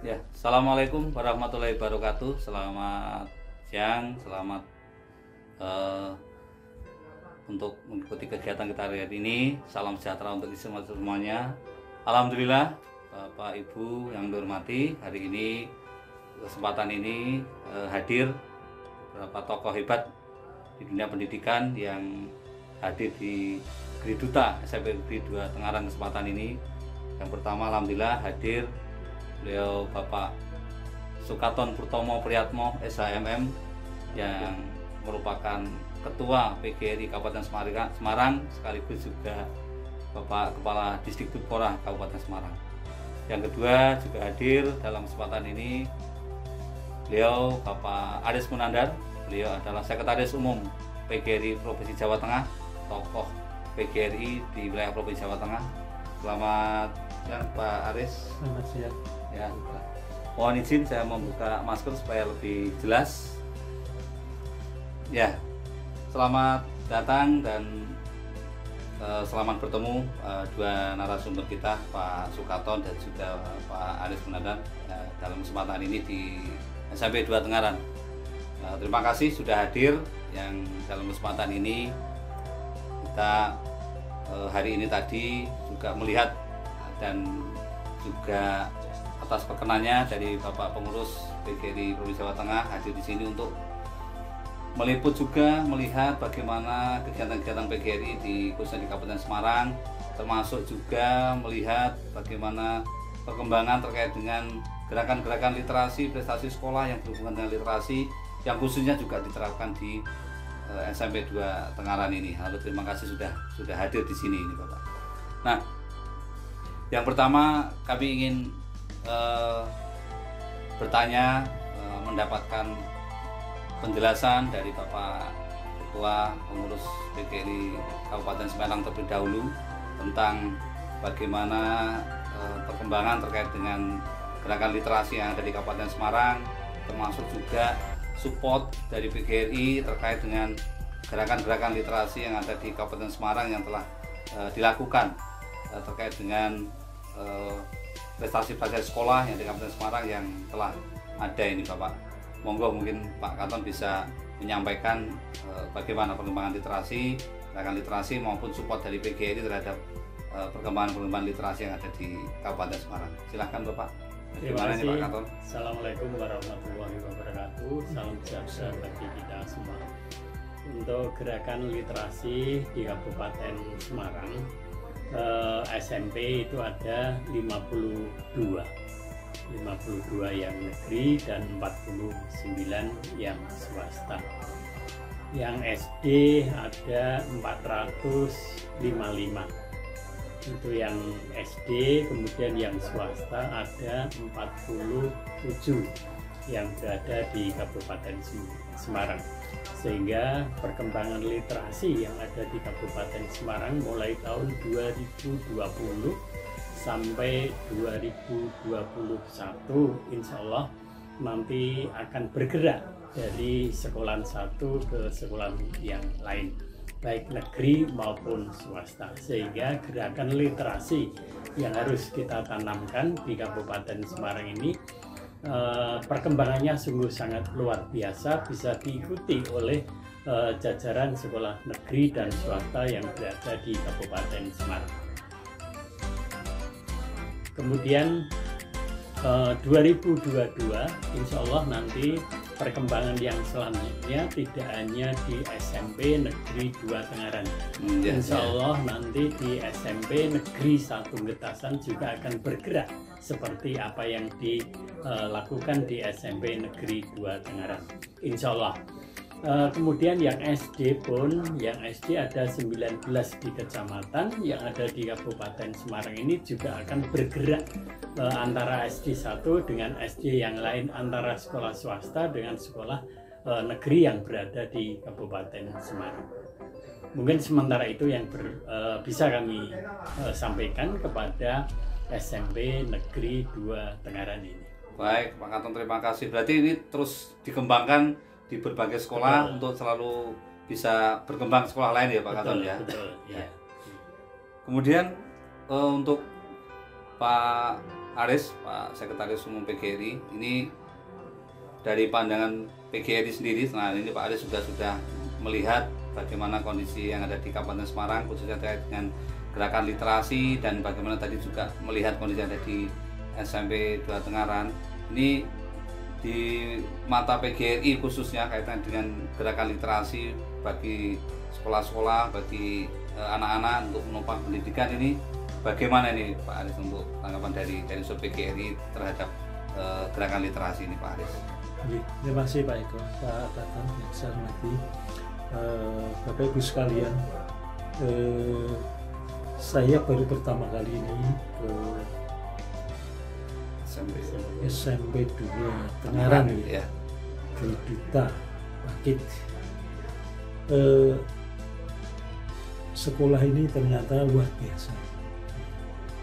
Ya, assalamualaikum warahmatullahi wabarakatuh. Selamat siang, selamat eh, untuk mengikuti kegiatan kita hari ini. Salam sejahtera untuk semuanya. Alhamdulillah, Bapak Ibu yang dihormati, hari ini kesempatan ini hadir beberapa tokoh hebat di dunia pendidikan yang hadir di Gri Duta SMP Negeri 2 Tengaran kesempatan ini. Yang pertama, alhamdulillah hadir beliau Bapak Sukaton Purtomo Priyatmo SHMM yang merupakan Ketua PGRI Kabupaten Semarang sekaligus juga Bapak Kepala Distrik Porah Kabupaten Semarang. Yang kedua juga hadir dalam kesempatan ini beliau Bapak Aris Munandar. Beliau adalah Sekretaris Umum PGRI Provinsi Jawa Tengah, tokoh PGRI di wilayah Provinsi Jawa Tengah. Selamat siang Pak Aris. Selamat siang. Ya, mohon izin saya membuka masker supaya lebih jelas. Ya, selamat datang dan selamat bertemu dua narasumber kita, Pak Sukaton dan juga Pak Aris Munandar dalam kesempatan ini di SMP 2 Tengaran. Terima kasih sudah hadir. Yang dalam kesempatan ini kita hari ini tadi juga melihat dan juga atas perkenannya dari Bapak Pengurus PGRI Provinsi Jawa Tengah hadir di sini untuk meliput juga melihat bagaimana kegiatan-kegiatan PGRI khususnya di Kabupaten Semarang, termasuk juga melihat bagaimana perkembangan terkait dengan gerakan-gerakan literasi, prestasi sekolah yang berhubungan dengan literasi yang khususnya juga diterapkan di SMP 2 Tengaran ini. Lalu terima kasih sudah hadir di sini ini Bapak. Nah, yang pertama kami ingin bertanya, mendapatkan penjelasan dari Bapak Ketua Pengurus PGRI Kabupaten Semarang terlebih dahulu tentang bagaimana perkembangan terkait dengan gerakan literasi yang ada di Kabupaten Semarang, termasuk juga support dari PGRI terkait dengan gerakan-gerakan literasi yang ada di Kabupaten Semarang yang telah dilakukan terkait dengan prestasi-prestasi sekolah yang di Kabupaten Semarang yang telah ada ini Bapak. Monggo mungkin Pak Katon bisa menyampaikan bagaimana perkembangan literasi, gerakan literasi maupun support dari PGRI terhadap perkembangan literasi yang ada di Kabupaten Semarang. Silahkan Bapak. Terima kasih. Pak Katon. Assalamualaikum warahmatullahi wabarakatuh. Salam sejahtera bagi kita semua. Untuk gerakan literasi di Kabupaten Semarang, SMP itu ada 52 yang negeri dan 49 yang swasta. Yang SD ada 455, itu yang SD. Kemudian yang swasta ada 47 yang berada di Kabupaten Semarang. Sehingga perkembangan literasi yang ada di Kabupaten Semarang mulai tahun 2020 sampai 2021 insya Allah nanti akan bergerak dari sekolah satu ke sekolah yang lain, baik negeri maupun swasta. Sehingga gerakan literasi yang harus kita tanamkan di Kabupaten Semarang ini perkembangannya sungguh sangat luar biasa, bisa diikuti oleh jajaran sekolah negeri dan swasta yang berada di Kabupaten Semarang. Kemudian 2022 insya Allah nanti perkembangan yang selanjutnya tidak hanya di SMP Negeri 2 Tengaran. Insya Allah nanti di SMP Negeri 1 Getasan juga akan bergerak seperti apa yang dilakukan di SMP Negeri 2 Tengaran. Insya Allah. Kemudian yang SD pun, yang SD ada 19 di kecamatan yang ada di Kabupaten Semarang ini juga akan bergerak antara SD 1 dengan SD yang lain, antara sekolah swasta dengan sekolah negeri yang berada di Kabupaten Semarang. Mungkin sementara itu yang bisa kami sampaikan kepada SMP Negeri 2 Tengaran ini. Baik, Pak Katon, terima kasih. Berarti ini terus dikembangkan di berbagai sekolah untuk selalu bisa berkembang sekolah lain ya Pak Katon ya. Betul, ya. Kemudian untuk Pak Aris, Pak Sekretaris Umum PGRI, ini dari pandangan PGRI sendiri, nah ini Pak Aris sudah melihat bagaimana kondisi yang ada di Kabupaten Semarang, khususnya terkait dengan gerakan literasi, dan bagaimana tadi juga melihat kondisi yang ada di SMP 2 Tengaran. Ini di mata PGRI khususnya kaitan dengan gerakan literasi bagi sekolah-sekolah, bagi anak-anak untuk menopang pendidikan, ini bagaimana ini Pak Aris untuk tanggapan dari unsur PGRI terhadap gerakan literasi ini Pak Aris? Terima kasih Pak Eko, Pak Tatang yang saya hormati, Bapak Ibu sekalian. Saya baru pertama kali ini ke SMP 2 Tengaran ya, di Duta Bangkit. Sekolah ini ternyata luar biasa.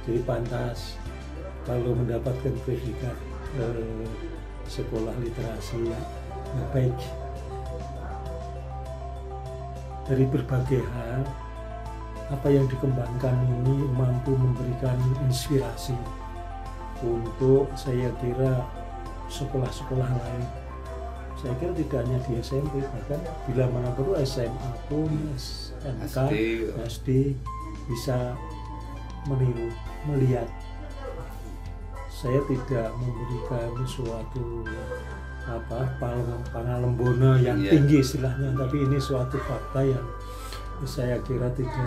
Jadi pantas kalau mendapatkan predikat sekolah literasi yang baik. Dari berbagai hal, apa yang dikembangkan ini mampu memberikan inspirasi untuk, saya kira, sekolah-sekolah lain. Saya kira tidak hanya di SMP, bahkan bila mana perlu SMA pun, SMK, SD bisa meniru, melihat. Saya tidak memberikan suatu pangalembono yang tinggi istilahnya, tapi ini suatu fakta yang saya kira tidak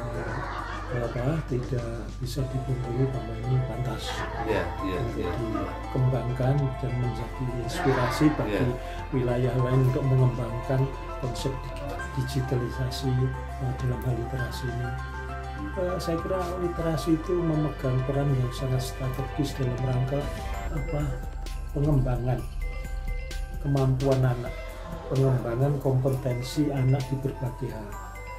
bisa dipungkiri bahwa ini pantas untuk dikembangkan dan menjadi inspirasi bagi wilayah lain untuk mengembangkan konsep digitalisasi dalam hal literasi ini. Saya kira literasi itu memegang peran yang sangat strategis dalam rangka pengembangan kemampuan anak, pengembangan kompetensi anak di berbagai hal.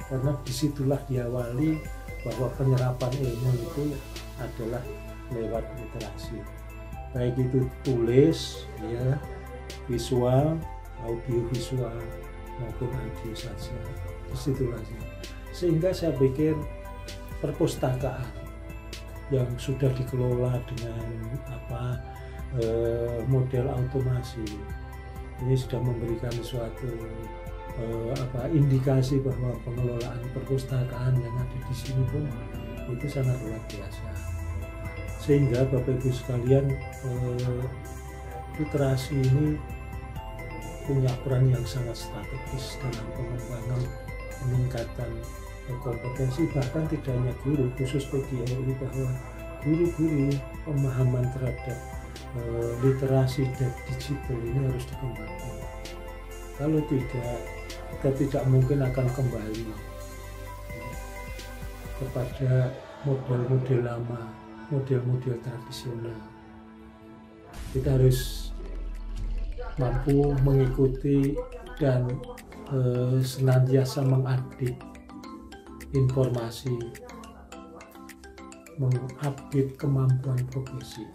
Karena disitulah diawali bahwa penyerapan ilmu itu adalah lewat literasi, baik itu tulis, visual, audiovisual maupun audio saja. Disitulah. Sehingga saya pikir perpustakaan yang sudah dikelola dengan model otomasi ini sudah memberikan suatu indikasi bahwa pengelolaan perpustakaan yang ada di sini pun itu sangat luar biasa. Sehingga Bapak Ibu sekalian, literasi ini punya peran yang sangat strategis dalam pengembangan, peningkatan kompetensi, bahkan tidak hanya guru, khusus PGRI, bahwa guru-guru pemahaman terhadap literasi dan digital ini harus dikembangkan. Kalau tidak, kita tidak mungkin akan kembali kepada model-model lama, model-model tradisional. Kita harus mampu mengikuti dan senantiasa mengupdate informasi, mengupdate kemampuan profesi,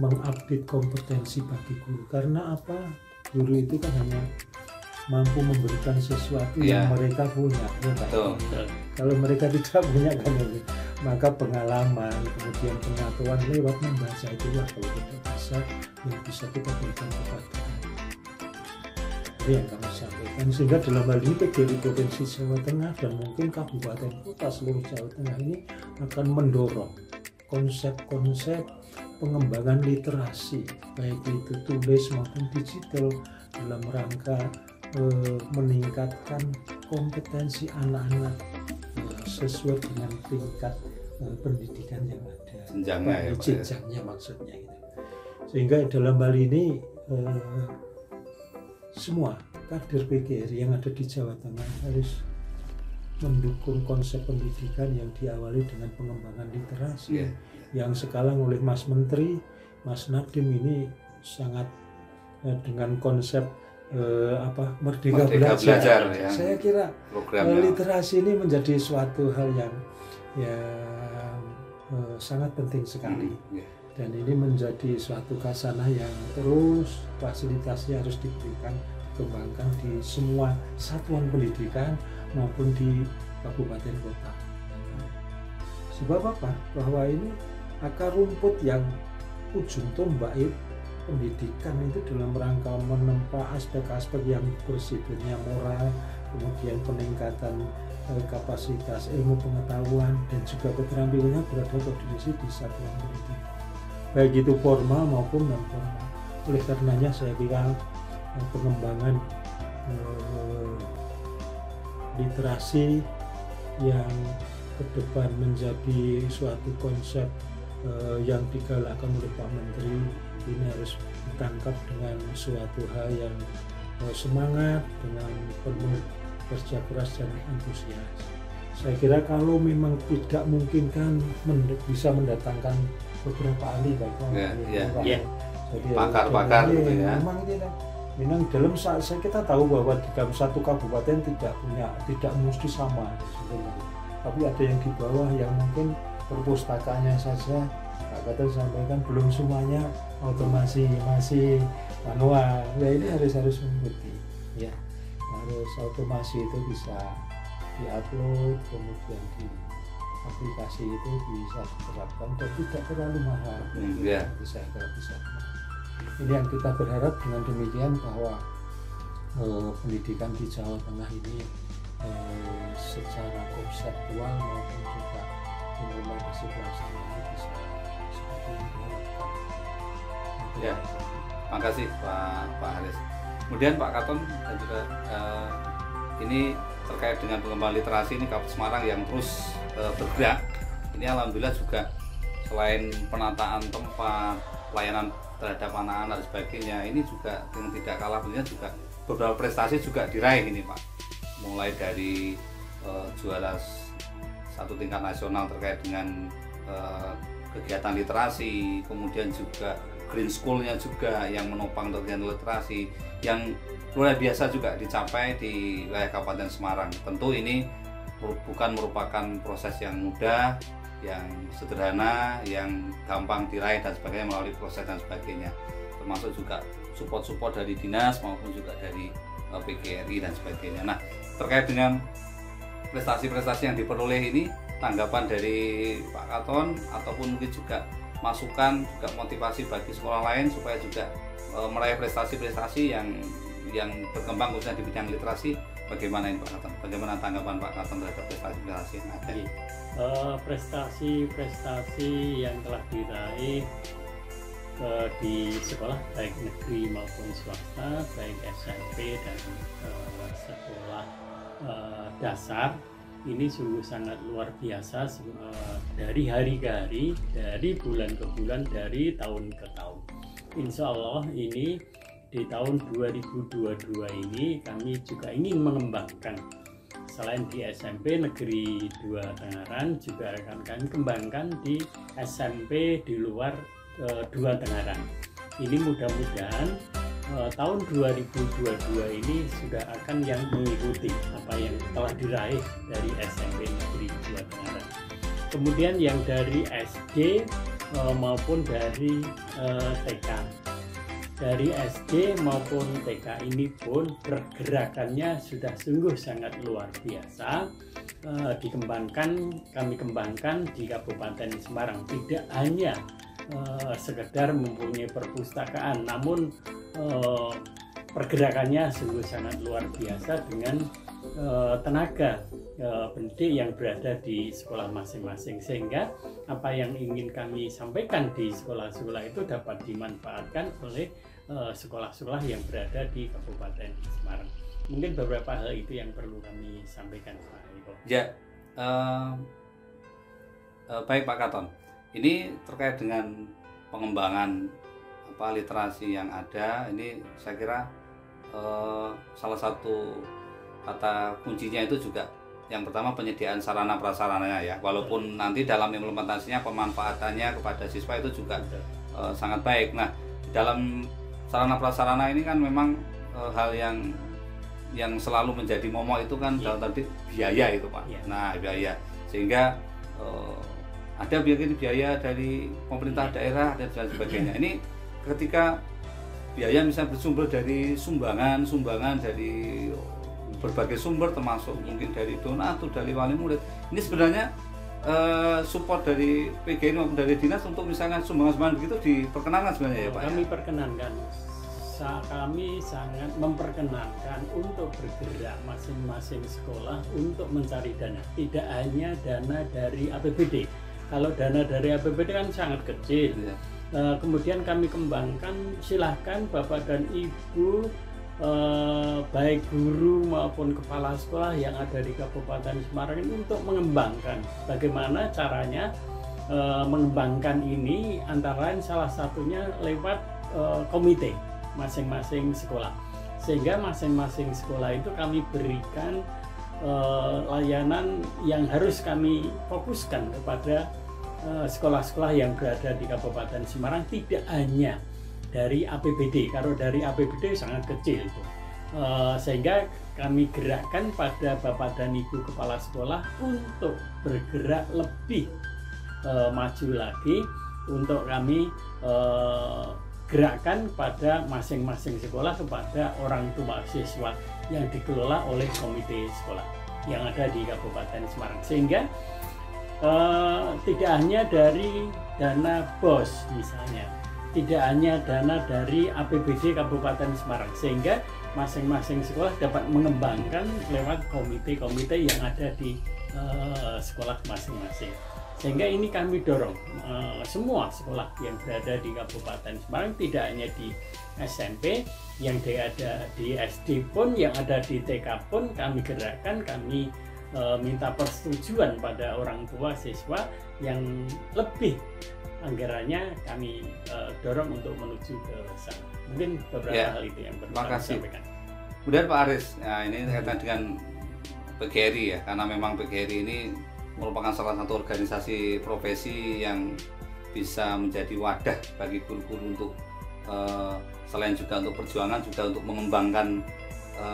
mengupdate kompetensi bagi guru. Karena apa? Guru itu kan hanya mampu memberikan sesuatu yang mereka punya, Kalau mereka tidak punya kan, maka pengalaman, kemudian pengetahuan lewat membaca itulah kalau tidak bisa yang bisa kita berikan kepada yang kami sampaikan. Sehingga dalam hal ini PGRI Provinsi Jawa Tengah dan mungkin kabupaten kota seluruh Jawa Tengah ini akan mendorong konsep-konsep pengembangan literasi, baik itu tulis maupun digital, dalam rangka meningkatkan kompetensi anak-anak sesuai dengan tingkat pendidikan yang ada, jenjangnya maksudnya gitu. Sehingga dalam hal ini semua kader PGRI yang ada di Jawa Tengah harus mendukung konsep pendidikan yang diawali dengan pengembangan literasi yang sekarang oleh Mas Menteri, Mas Nadiem ini sangat dengan konsep Merdeka Belajar. Saya kira literasi ini menjadi suatu hal yang sangat penting sekali. Dan ini menjadi suatu khasanah yang terus fasilitasnya harus diberikan, dikembangkan di semua satuan pendidikan maupun di kabupaten kota. Sebab apa? Bahwa ini akar rumput yang ujung tombak itu pendidikan itu dalam rangka menempa aspek-aspek yang bersifatnya moral, kemudian peningkatan kapasitas ilmu pengetahuan dan juga keterampilannya berada pada di satuan pendidikan, baik itu formal maupun non formal. Oleh karenanya saya kira pengembangan literasi yang ke depan menjadi suatu konsep yang digalakkan oleh Pak Menteri ini harus ditangkap dengan suatu hal yang semangat, dengan penuh kerja keras dan antusias. Saya kira kalau memang tidak mungkin kan bisa mendatangkan beberapa ahli baik pakar-pakar gitu ya. Memang dalam saat kita tahu bahwa di dalam satu kabupaten tidak mesti sama sebenarnya. Tapi ada yang di bawah yang mungkin perpustakaannya saja Pak Katon sampaikan belum semuanya otomasi, masih manual. Nah ini harus mengikuti ya, harus otomasi itu bisa diupload, kemudian di aplikasi itu bisa diterapkan dan tidak terlalu mahal. Bisa. Ini yang kita berharap dengan demikian bahwa pendidikan di Jawa Tengah ini secara konseptual maupun juga implementasi pelaksanaan bisa seperti yang diharapkan. Ya, makasih Pak Haris. Kemudian Pak Katon dan juga ini terkait dengan pengembangan literasi ini Kabupaten Semarang yang terus bergerak. Ini alhamdulillah juga selain penataan tempat, pelayanan terhadap anak-anak dan sebagainya, ini juga yang tidak kalah pentingnya juga beberapa prestasi juga diraih ini Pak. Mulai dari juara satu tingkat nasional terkait dengan kegiatan literasi, kemudian juga Green School-nya juga yang menopang kegiatan literasi yang luar biasa juga dicapai di wilayah Kabupaten Semarang. Tentu ini bukan merupakan proses yang mudah, yang sederhana, yang gampang diraih dan sebagainya melalui proses dan sebagainya, termasuk juga support dari dinas maupun juga dari PGRI dan sebagainya. Nah, terkait dengan prestasi-prestasi yang diperoleh ini, tanggapan dari Pak Katon ataupun mungkin juga masukan, juga motivasi bagi sekolah lain supaya juga meraih prestasi-prestasi yang berkembang khususnya di bidang literasi, bagaimana ini Pak Katon? Bagaimana tanggapan Pak Katon terhadap prestasi-prestasi yang ada? Prestasi-prestasi yang telah diraih di sekolah baik negeri maupun swasta, baik SMP dan sekolah dasar, ini sungguh sangat luar biasa dari hari ke hari, dari bulan ke bulan, dari tahun ke tahun. Insya Allah ini di tahun 2022 ini kami juga ingin mengembangkan, selain di SMP Negeri 2 Tengaran, juga akan kami kembangkan di SMP di luar 2 Tengaran. Ini mudah-mudahan tahun 2022 ini sudah akan yang mengikuti apa yang telah diraih dari SMP Negeri 2 Tengaran. Kemudian yang dari SD maupun dari TK. Dari SD maupun TK ini pun pergerakannya sudah sungguh sangat luar biasa, kami kembangkan di Kabupaten Semarang. Tidak hanya sekedar mempunyai perpustakaan, namun pergerakannya sungguh sangat luar biasa dengan tenaga pendidik yang berada di sekolah masing-masing, sehingga apa yang ingin kami sampaikan di sekolah-sekolah itu dapat dimanfaatkan oleh sekolah-sekolah yang berada di Kabupaten Semarang. Mungkin beberapa hal itu yang perlu kami sampaikan Pak Eko. Ya, baik Pak Katon. Ini terkait dengan pengembangan literasi yang ada, ini saya kira salah satu kata kuncinya itu juga yang pertama penyediaan sarana prasarananya ya, walaupun nanti dalam implementasinya pemanfaatannya kepada siswa itu juga sangat baik. Nah, dalam sarana prasarana ini kan memang hal yang selalu menjadi momok itu kan dalam tadi biaya itu Pak. Nah, biaya, sehingga ada biaya dari pemerintah daerah dan sebagainya. Ini ketika biaya misalnya bersumber dari sumbangan dari berbagai sumber, termasuk mungkin dari donatur, dari wali murid, ini sebenarnya support dari PGRI maupun dari dinas untuk misalnya sumbangan-sumbangan begitu diperkenankan sebenarnya ya Pak? Kami perkenankan, kami sangat memperkenankan untuk bergerak masing-masing sekolah untuk mencari dana, tidak hanya dana dari APBD. Kalau dana dari APBD kan sangat kecil. Ya. Kemudian kami kembangkan, silahkan Bapak dan Ibu, baik guru maupun kepala sekolah yang ada di Kabupaten Semarang ini untuk mengembangkan bagaimana caranya mengembangkan ini, antara lain salah satunya lewat komite masing-masing sekolah, sehingga masing-masing sekolah itu kami berikan layanan yang harus kami fokuskan kepada sekolah-sekolah yang berada di Kabupaten Semarang, tidak hanya dari APBD. Kalau dari APBD sangat kecil, sehingga kami gerakkan pada Bapak dan Ibu kepala sekolah untuk bergerak lebih maju lagi, untuk kami gerakkan pada masing-masing sekolah kepada orang tua siswa yang dikelola oleh komite sekolah yang ada di Kabupaten Semarang, sehingga tidak hanya dari dana BOS misalnya, tidak hanya dana dari APBD Kabupaten Semarang, sehingga masing-masing sekolah dapat mengembangkan lewat komite-komite yang ada di sekolah masing-masing. Sehingga ini kami dorong semua sekolah yang berada di Kabupaten Semarang, tidak hanya di SMP, yang ada di SD pun, yang ada di TK pun kami gerakkan, kami minta persetujuan pada orang tua siswa yang lebih anggarannya kami dorong untuk menuju ke sana. Mungkin beberapa hal itu yang perlu kami sampaikan. Kemudian Pak Aris, nah ini kaitan dengan PGRI ya, karena memang PGRI ini merupakan salah satu organisasi profesi yang bisa menjadi wadah bagi guru-guru untuk selain juga untuk perjuangan, juga untuk mengembangkan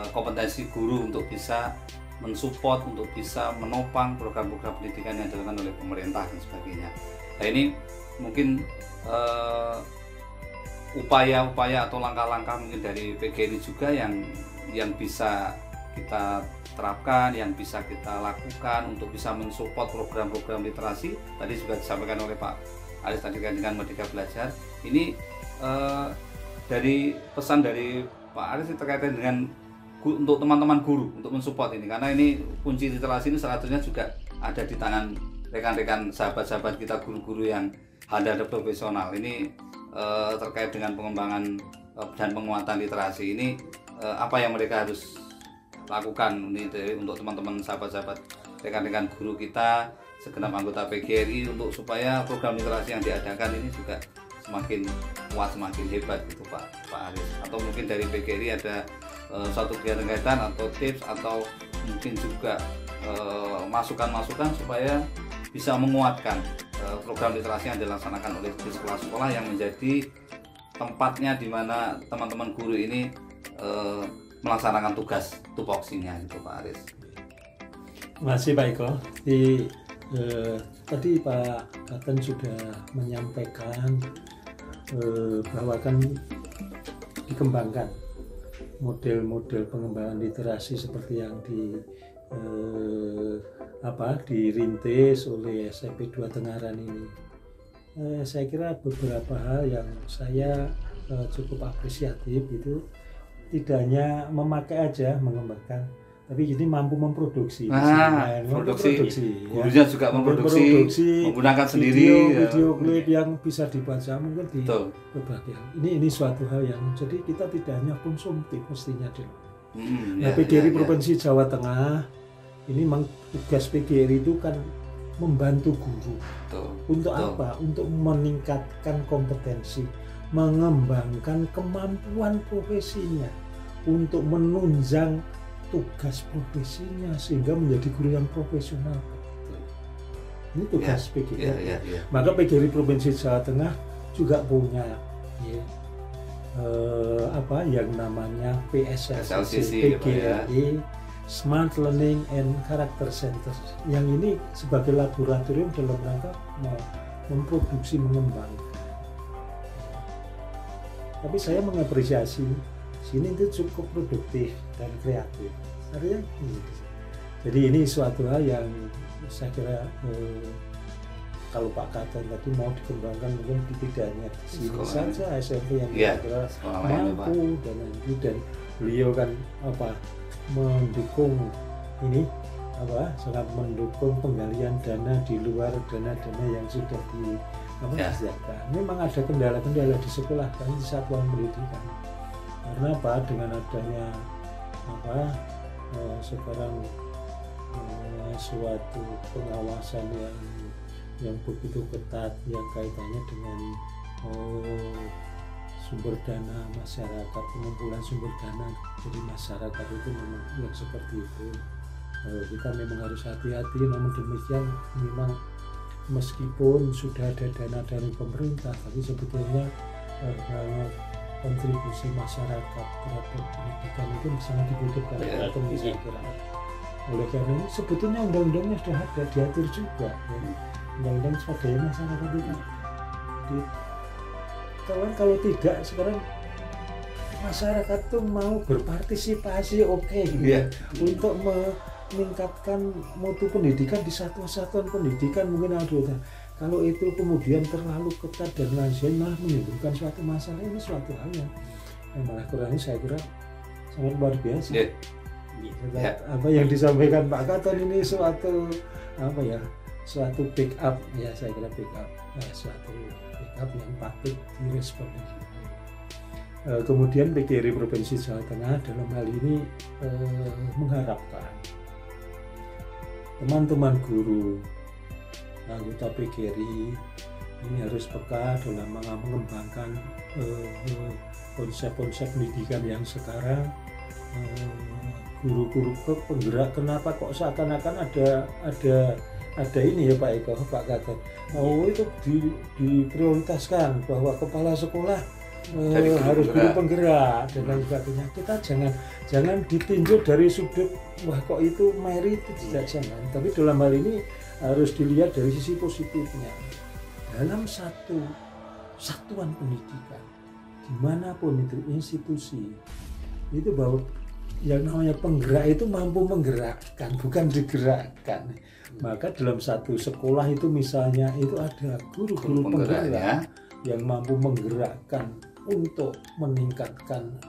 kompetensi guru untuk bisa mensupport, untuk bisa menopang program-program pendidikan yang dilakukan oleh pemerintah dan sebagainya. Nah ini mungkin upaya-upaya atau langkah-langkah mungkin dari PGRI juga yang bisa kita terapkan, yang bisa kita lakukan untuk bisa mensupport program-program literasi. Tadi juga disampaikan oleh Pak Aris tadi kan dengan Merdeka Belajar. Ini dari pesan dari Pak Aris terkait dengan untuk teman-teman guru untuk mensupport ini, karena ini kunci literasi ini salah satunya juga ada di tangan rekan-rekan sahabat-sahabat kita guru-guru yang ada profesional. Ini terkait dengan pengembangan dan penguatan literasi ini, apa yang mereka harus lakukan ini untuk teman-teman sahabat-sahabat rekan-rekan guru kita, segenap anggota PGRI, untuk supaya program literasi yang diadakan ini juga semakin kuat, semakin hebat gitu Pak Aris. Atau mungkin dari PGRI ada suatu kegiatan atau tips atau mungkin juga masukan-masukan supaya bisa menguatkan program literasi yang dilaksanakan oleh sekolah-sekolah yang menjadi tempatnya di mana teman-teman guru ini melaksanakan tugas tupoksinya itu Pak Aris. Terima kasih Pak Eko. Tadi Pak Katen sudah menyampaikan bahwa kan dikembangkan model-model pengembangan literasi seperti yang dirintis oleh SMP 2 Tengaran ini. Saya kira beberapa hal yang saya cukup apresiatif itu, tidak hanya memakai aja mengembangkan, tapi jadi mampu memproduksi. Produksi. Gurunya juga memproduksi, menggunakan sendiri video klip yang bisa dibaca mungkin di berbagai hal. Ini suatu hal yang jadi kita tidak hanya konsumtif mestinya dulu. PGRI Provinsi Jawa Tengah ini memang tugas PGRI itu kan membantu guru. Untuk apa? Untuk meningkatkan kompetensi, mengembangkan kemampuan profesinya, untuk menunjang tugas profesinya sehingga menjadi guru yang profesional. Ini tugas PGRI. Maka PGRI Provinsi Jawa Tengah juga punya yang namanya PSLCC PGRI Smart Learning and Character Center, yang ini sebagai laboratorium dalam rangka memproduksi, mengembangkan. Tapi saya mengapresiasi sini itu cukup produktif dan kreatif. Artinya, jadi ini suatu hal yang saya kira kalau Pak Katon tadi mau dikembangkan mungkin tidak hanya di sini saja SMP yang kira-kira mampu dan beliau kan mendukung ini sangat mendukung penggalian dana di luar dana-dana yang sudah disediakan. Memang ada kendala-kendala di sekolah dan di satuan pendidikan. Karena dengan adanya sekarang suatu pengawasan yang begitu ketat yang kaitannya dengan sumber dana masyarakat, pengumpulan sumber dana dari masyarakat itu memang yang seperti itu. Kita memang harus hati-hati, namun demikian memang meskipun sudah ada dana dari pemerintah, tapi sebetulnya kontribusi masyarakat terhadap pendidikan itu sangat dibutuhkan. Oleh karena ini sebetulnya undang-undangnya sudah ada, diatur juga undang-undang swadaya masyarakat itu. Kalau tidak sekarang masyarakat tuh mau berpartisipasi untuk meningkatkan mutu pendidikan di satuan pendidikan mungkin ada. Kalau itu kemudian terlalu ketat dan lain malah menimbulkan suatu masalah, ini suatu hal yang malah kurangnya saya kira sangat luar biasa. Apa yang disampaikan Pak Katon ini suatu pick up saya kira suatu pick up yang patut direspon. Kemudian PGRI Provinsi Jawa Tengah dalam hal ini mengharapkan teman-teman guru anggota PGRI ini harus peka dalam mengembangkan konsep-konsep pendidikan yang sekarang. Guru-guru penggerak, kenapa kok seakan-akan ada ini ya Pak Eko, Pak Katon, itu diprioritaskan bahwa kepala sekolah harus guru penggerak dan lain sebagainya. Kita jangan ditinjau dari sudut wah kok itu merit, tidak, jangan. Tapi dalam hal ini harus dilihat dari sisi positifnya. Dalam satu satuan pendidikan dimanapun itu institusi itu bahwa yang namanya penggerak itu mampu menggerakkan, bukan digerakkan. Maka dalam satu sekolah itu misalnya itu ada guru-guru penggerak yang mampu menggerakkan untuk meningkatkan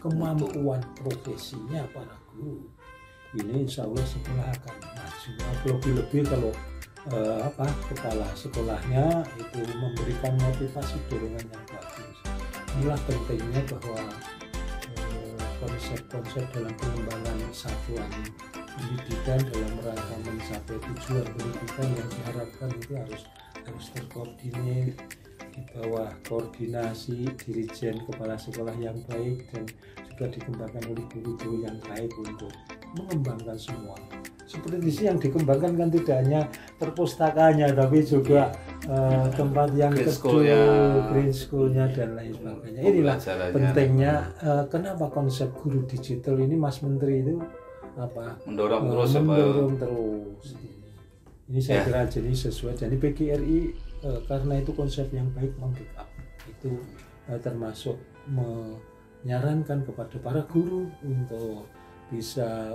kemampuan profesinya para guru. Ini insya Allah sekolah akan maju. Lebih-lebih kalau kepala sekolahnya itu memberikan motivasi dorongan yang bagus. Inilah pentingnya bahwa konsep-konsep dalam pengembangan satuan pendidikan dalam rangka mencapai tujuan pendidikan yang diharapkan itu harus terkoordinir di bawah koordinasi dirijen kepala sekolah yang baik dan juga dikembangkan oleh guru-guru yang baik untuk mengembangkan semua. Seperti yang dikembangkan kan tidak hanya perpustakanya tapi juga tempat yang green school-nya dan lain sebagainya. Inilah pentingnya kenapa konsep guru digital ini Mas Menteri itu mendorong terus. Ini saya kira jadi sesuai. Jadi PGRI karena itu konsep yang baik membackup itu termasuk menyarankan kepada para guru untuk bisa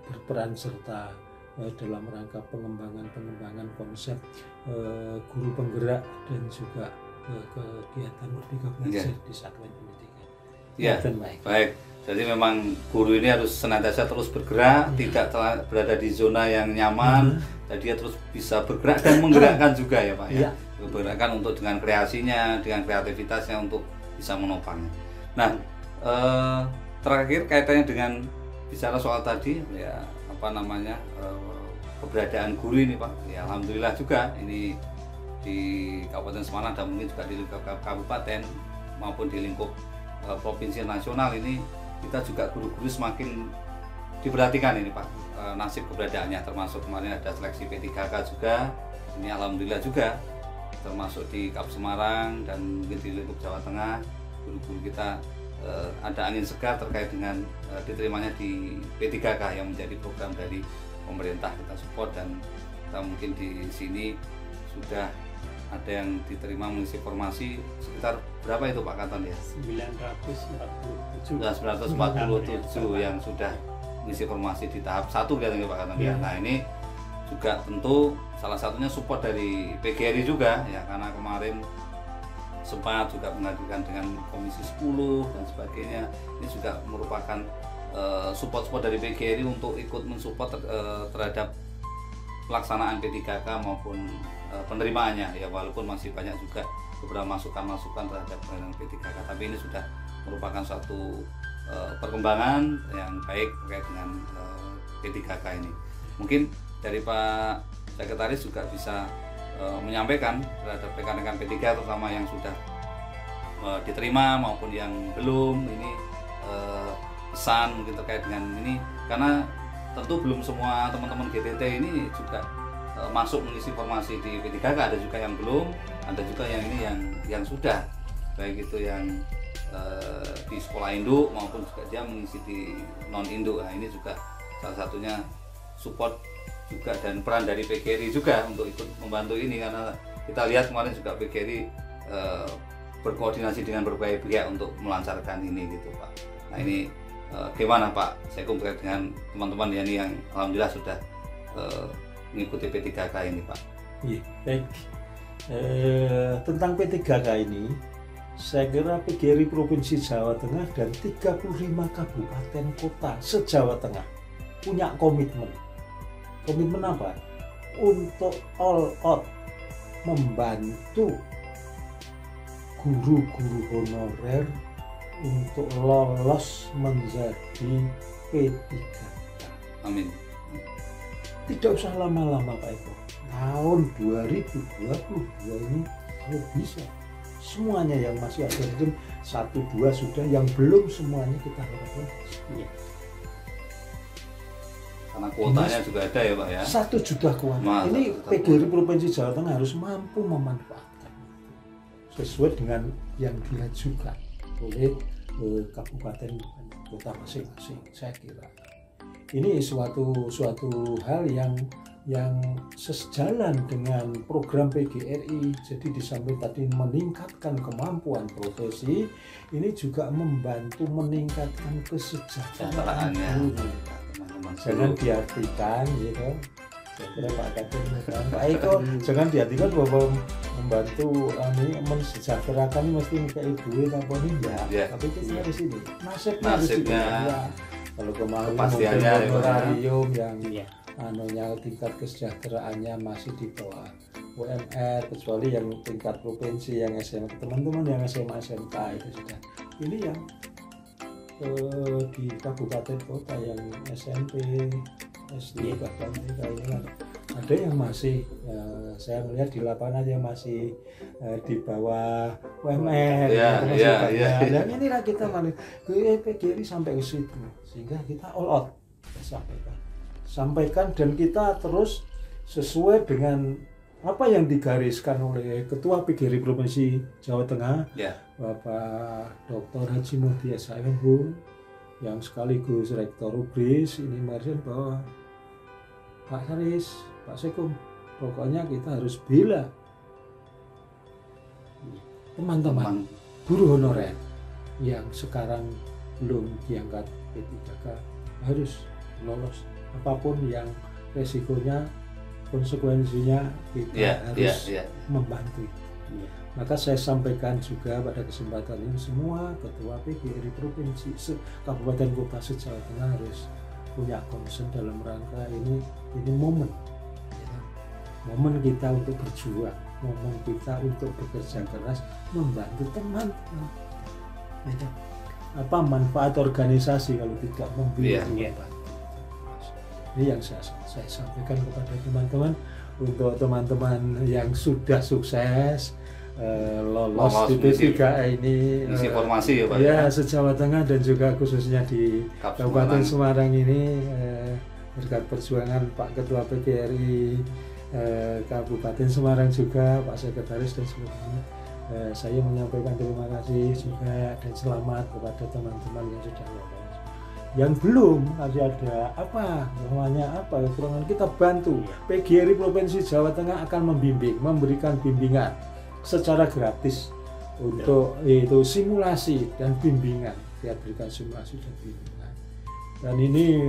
berperan serta dalam rangka pengembangan konsep guru penggerak dan juga kegiatan Merdeka Belajar di satuan pendidikan. Baik. Jadi memang guru ini harus senantiasa terus bergerak, tidak berada di zona yang nyaman. Jadi dia terus bisa bergerak dan menggerakkan juga ya Pak ya. Bergerakkan untuk dengan kreasinya, dengan kreativitasnya untuk bisa menopangnya. Nah, terakhir kaitannya dengan bicara soal tadi ya keberadaan guru ini Pak. Ya alhamdulillah juga ini di Kabupaten Semarang dan mungkin juga di lingkup kabupaten maupun di lingkup provinsi nasional ini kita juga guru-guru semakin diperhatikan ini Pak, nasib keberadaannya, termasuk kemarin ada seleksi P3K juga. Ini alhamdulillah juga termasuk di Kap Semarang dan mungkin di lingkup Jawa Tengah guru-guru kita ada angin segar terkait dengan diterimanya di P3K yang menjadi program dari pemerintah, kita support dan kita mungkin di sini sudah ada yang diterima mengisi formasi sekitar berapa itu Pak Katon ya? 947 yang sudah mengisi formasi di tahap 1 katanya Pak Katon ya. Nah ini juga tentu salah satunya support dari PGRI juga ya, karena kemarin sempat juga mengajukan dengan Komisi 10 dan sebagainya. Ini juga merupakan support dari PGRI untuk ikut mensupport terhadap pelaksanaan P3K maupun penerimaannya ya, walaupun masih banyak juga beberapa masukan-masukan terhadap P3K, tapi ini sudah merupakan suatu perkembangan yang baik terkait dengan P3K ini. Mungkin dari Pak Sekretaris juga bisa menyampaikan terhadap rekan-rekan P3 terutama yang sudah diterima maupun yang belum, ini pesan mungkin terkait dengan ini, karena tentu belum semua teman-teman GTT ini juga masuk mengisi formasi di P3K, ada juga yang belum, ada juga yang ini yang sudah, baik itu yang di sekolah induk maupun juga dia mengisi di non induk. Nah, ini juga salah satunya support juga dan peran dari PGRI juga untuk ikut membantu ini, karena kita lihat kemarin juga PGRI berkoordinasi dengan berbagai pihak untuk melancarkan ini gitu Pak. Nah ini gimana Pak Sekum terkait dengan teman-teman yang alhamdulillah sudah mengikuti P3K ini Pak? Iya, baik. Tentang P3K ini, saya kira PGRI Provinsi Jawa Tengah dan 35 kabupaten kota se-Jawa Tengah punya komitmen. Komitmen apa? Untuk all out membantu guru-guru honorer untuk lolos menjadi P3K. Amin. Tidak usah lama-lama Pak Eko. Tahun 2022 ini kalau bisa semuanya yang masih ada mungkin 1-2 sudah, yang belum semuanya kita harapkan. Ya. Karena kuotanya juga ada ya Pak ya. 1 juta kuota. Ini PGRI Provinsi Jawa Tengah harus mampu memanfaatkan sesuai dengan yang diajukan oleh kabupaten kota masing-masing. Saya kira ini suatu hal yang sejalan dengan program PGRI. Jadi di samping tadi meningkatkan kemampuan profesi, ini juga membantu meningkatkan kesejahteraan guru. Jangan diartikan gitu. Saya kira Pak Kadin dan Pak Eko jangan diartikan bahwa membantu mensejahterakan ini mesti kayak duit apa enggak. Tapi kita di sini nasibnya ya. Kalau kemarin honorarium yang tingkat kesejahteraannya masih di bawah UMR, kecuali yang tingkat provinsi, yang SMA, teman-teman yang SMA SMK itu sudah. Ini yang di kabupaten kota yang SMP, SD, bahkan ada yang masih saya melihat di lapangan yang masih di bawah UMR. Dan inilah kita PGRI sampai ke situ, sehingga kita all out kita sampaikan dan kita terus sesuai dengan apa yang digariskan oleh Ketua PGRI Provinsi Jawa Tengah, Bapak Dr. Haji Muhdi SHMH, yang sekaligus Rektor UBRIS, ini mengatakan bahwa Pak Saris, Pak Sekum, pokoknya kita harus bela teman-teman guru honorer yang sekarang belum diangkat P3K, harus lolos apapun yang resikonya, konsekuensinya kita harus membantu. Maka saya sampaikan juga pada kesempatan ini semua ketua PGRI Provinsi Kabupaten Kota se-Jawa Tengah harus punya concern dalam rangka ini momen kita untuk berjuang, momen kita untuk bekerja keras membantu teman-teman. Apa manfaat organisasi kalau tidak membantu? Ini yang saya sampaikan kepada teman-teman. Untuk teman-teman yang sudah sukses lolos di P3K ini, isi formasi ya Pak ya se-Jawa Tengah dan juga khususnya di Kabupaten Semarang ini, berkat perjuangan Pak Ketua PGRI Kabupaten Semarang juga, Pak Sekretaris dan sebagainya, saya menyampaikan terima kasih juga dan selamat kepada teman-teman yang sudah lolos. Yang belum masih ada kekurangan, kita bantu. PGRI Provinsi Jawa Tengah akan membimbing, memberikan bimbingan secara gratis untuk itu simulasi dan bimbingan. Kita berikan simulasi dan bimbingan. Dan ini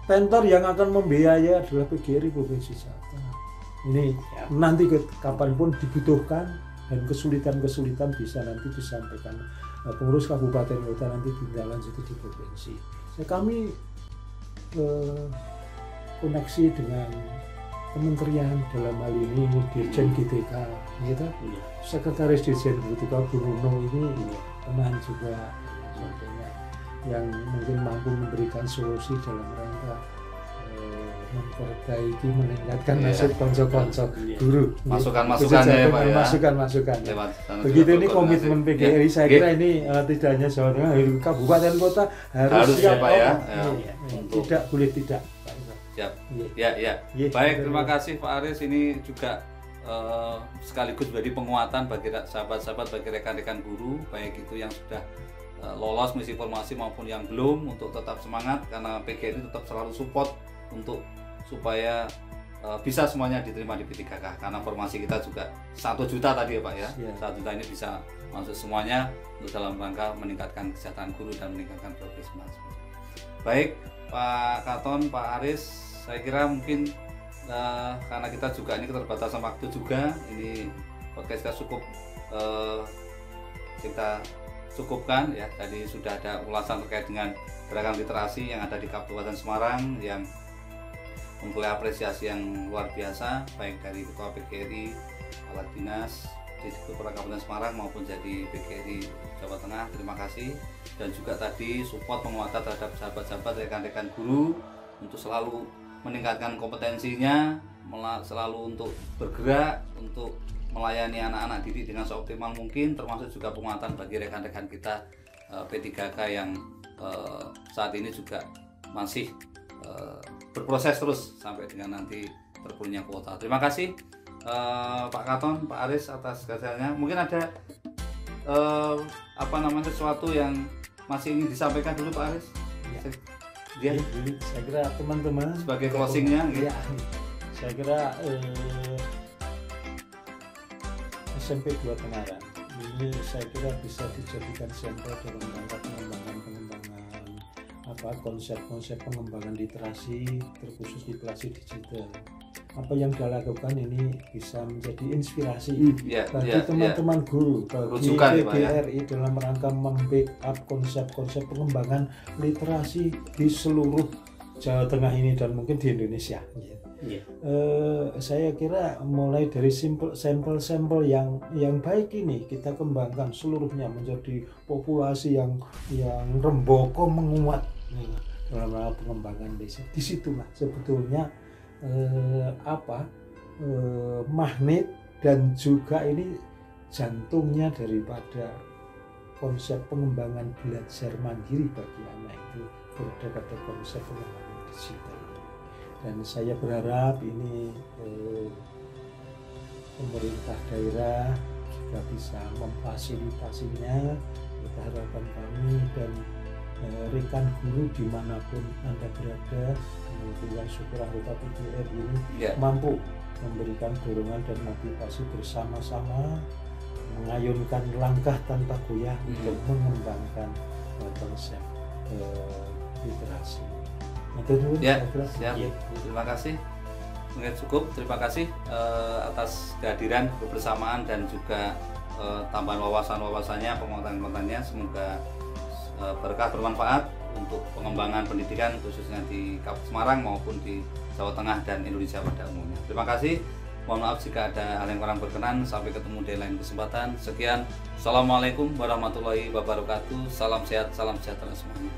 pentor yang akan membiayai adalah PGRI Provinsi Jawa Tengah. Ini nanti kapanpun dibutuhkan dan kesulitan-kesulitan bisa nanti disampaikan pengurus kabupaten kota nanti ditindaklanjuti di provinsi. Kami koneksi dengan kementerian dalam hal ini Dirjen GTK, gitu. Sekretaris Dirjen GTK Bruno ini teman juga sebagainya yang mungkin mampu memberikan solusi dalam rangka memperbaiki, meningkatkan nasib konco-konco guru. Masukan-masukannya ya Pak ya. Masukan-masukan. Begitu ini komitmen PGRI, saya kira ini tidak hanya Jawa Tengah, kabupaten kota harus siap Pak ya. Tidak boleh tidak. Siap. Ya. Baik, terima kasih Pak Aris. Ini juga sekaligus menjadi penguatan bagi sahabat-sahabat, bagi rekan-rekan guru, baik itu yang sudah lolos misi formasi maupun yang belum, untuk tetap semangat karena PGRI tetap selalu support untuk supaya bisa semuanya diterima di P3K, karena formasi kita juga 1 juta tadi ya Pak ya. 1 juta ini bisa masuk semuanya untuk dalam rangka meningkatkan kesejahteraan guru dan meningkatkan progres mahasiswa. Baik Pak Katon, Pak Aris, saya kira mungkin karena kita juga ini keterbatasan waktu juga, ini podcast kita cukup kita cukupkan ya. Tadi sudah ada ulasan terkait dengan gerakan literasi yang ada di Kabupaten Semarang yang memperoleh apresiasi yang luar biasa, baik dari Ketua PGRI, Kepala Dinas di Kabupaten Semarang maupun jadi PGRI Jawa Tengah. Terima kasih. Dan juga tadi support penguatan terhadap sahabat-sahabat rekan-rekan guru untuk selalu meningkatkan kompetensinya, selalu untuk bergerak untuk melayani anak-anak didik dengan seoptimal mungkin, termasuk juga penguatan bagi rekan-rekan kita P3K yang saat ini juga masih berproses terus sampai dengan nanti terpenuhnya kuota. Terima kasih Pak Katon, Pak Aris atas kehadirannya. Mungkin ada sesuatu yang masih ingin disampaikan dulu Pak Aris? Ya. Saya kira teman-teman sebagai closingnya, ya, saya kira SMP 2 Tengaran ini saya kira bisa dijadikan sampel dalam rangka pengembangan konsep-konsep pengembangan literasi terkhusus literasi digital. Apa yang dilakukan ini bisa menjadi inspirasi bagi teman-teman guru, bagi PGRI dalam rangka membackup konsep-konsep pengembangan literasi di seluruh Jawa Tengah ini dan mungkin di Indonesia. Saya kira mulai dari sampel-sampel yang baik ini kita kembangkan seluruhnya menjadi populasi yang remboko menguat dalam rangka pengembangan desa. Disitulah sebetulnya magnet dan juga ini jantungnya daripada konsep pengembangan belajar mandiri bagi anak itu berada pada konsep pengembangan digital. Dan saya berharap ini pemerintah daerah juga bisa memfasilitasinya. Kita harapan kami dan rekan guru dimanapun Anda berada, dengan syukur anggota PGRI ini mampu memberikan dorongan dan motivasi bersama-sama mengayunkan langkah tanpa goyah untuk mengembangkan konsep literasi. Terima kasih. Mungkin cukup. Terima kasih atas kehadiran, kebersamaan dan juga tambahan wawasan-wawasannya, penguatan-penguatannya. Semoga berkah, bermanfaat untuk pengembangan pendidikan khususnya di Kabupaten Semarang maupun di Jawa Tengah dan Indonesia pada umumnya. Terima kasih. Mohon maaf jika ada hal yang kurang berkenan. Sampai ketemu di lain kesempatan. Sekian. Assalamualaikum warahmatullahi wabarakatuh. Salam sehat, salam sejahtera semuanya.